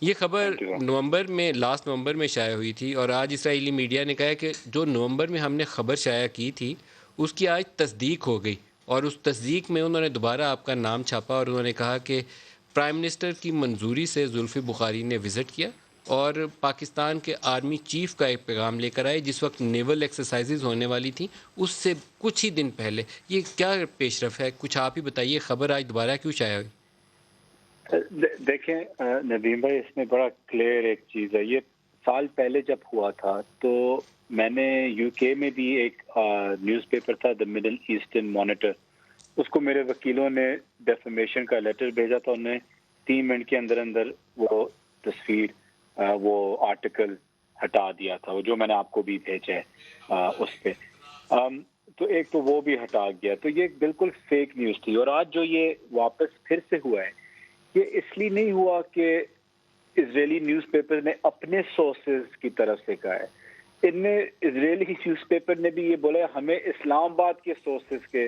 ये थैंक खबर you. Last नवंबर में शाया हुई थी और आज इसराइली मीडिया ने कहा है कि जो नवंबर में हमने खबर शाया की थी, उसकी आज तस्दीक हो गई और उस तस्दीक में उन्होंने दोबारा आपका नाम छापा और उन्होंने कहा कि प्राइम मिनिस्टर की मंजूरी से जुल्फ़ी बुखारी ने विज़िट किया और पाकिस्तान के आर्मी चीफ का एक पैगाम लेकर आए जिस वक्त नेवल एक्सरसाइजेज होने वाली थी, उससे कुछ ही दिन पहले। ये क्या पेशरफ है, कुछ आप ही बताइए, खबर आज दोबारा क्यों शाया हुई? देखें नदीम भाई, इसमें बड़ा क्लियर एक चीज़ है। ये साल पहले जब हुआ था तो मैंने यूके में भी एक न्यूज़पेपर था, द मिडल ईस्टर्न मॉनिटर, उसको मेरे वकीलों ने डेफेमेशन का लेटर भेजा था। उन्हें 3 मिनट के अंदर अंदर वो तस्वीर, वो आर्टिकल हटा दिया था, वो जो मैंने आपको भी भेजा है उस पे। तो एक तो वो भी हटा गया, तो ये बिल्कुल फेक न्यूज़ थी। और आज जो ये वापस फिर से हुआ है, ये इसलिए नहीं हुआ कि इजरायली न्यूज़पेपर ने अपने सोर्सेज की तरफ से कहा है। इनमें इजरायली न्यूज़पेपर ने भी ये बोला है, हमें इस्लामाबाद के सोर्सेज के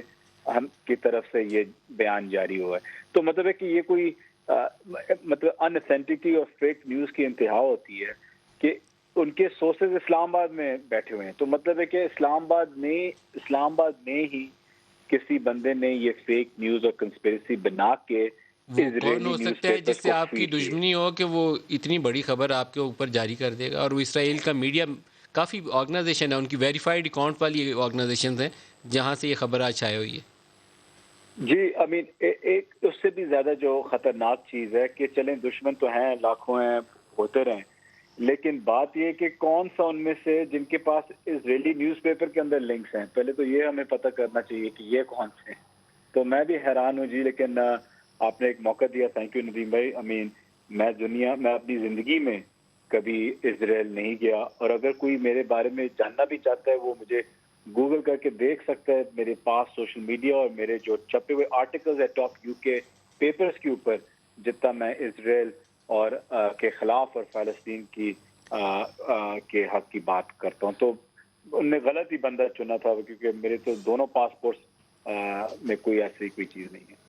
हम की तरफ से ये बयान जारी हुआ है। तो मतलब है कि ये कोई मतलब अनऑथेंटिटी और फेक न्यूज़ की इंतहा होती है कि उनके सोर्सेज इस्लामाबाद में बैठे हुए हैं। तो मतलब है कि इस्लामाबाद में ही किसी बंदे ने ये फेक न्यूज़ और कंस्पिरेसी बना के वो कौन इजरायली हो सकता है न्यूज़पेपर्स जिससे को आपकी फीड किए। दुश्मनी हो कि वो इतनी बड़ी खबर आपके ऊपर जारी कर देगा? और वो इसराइल का मीडिया काफ़ी ऑर्गेनाइजेशन है, उनकी वेरीफाइड अकाउंट वाली ऑर्गेनाइजेशन है जहाँ से ये खबर आज छाई हुई है। जी, आई मीन एक उससे भी ज़्यादा जो खतरनाक चीज़ है कि चलें दुश्मन तो हैं, लाखों हैं, होते रहें। लेकिन बात ये है कि कौन-सा उनमें से जिनके पास इज़रायली न्यूज़पेपर के अंदर लिंक्स हैं, पहले तो ये हमें पता करना चाहिए कि ये कौन से हैं। तो मैं भी हैरान हूँ जी, लेकिन आपने एक मौका दिया, थैंक यू नदीम भाई। आई मीन मैं अपनी ज़िंदगी में कभी इज़राइल नहीं गया, और अगर कोई मेरे बारे में जानना भी चाहता है, वो मुझे गूगल करके देख सकता है। मेरे पास सोशल मीडिया और मेरे जो छपे हुए आर्टिकल्स है टॉप यूके पेपर्स के ऊपर, जितना मैं इज़राइल और के खिलाफ और फ़लस्तीन की के हक की बात करता हूँ। तो उनने गलत ही बंदा चुना था, क्योंकि मेरे तो दोनों पासपोर्ट्स में कोई ऐसी कोई चीज़ नहीं है।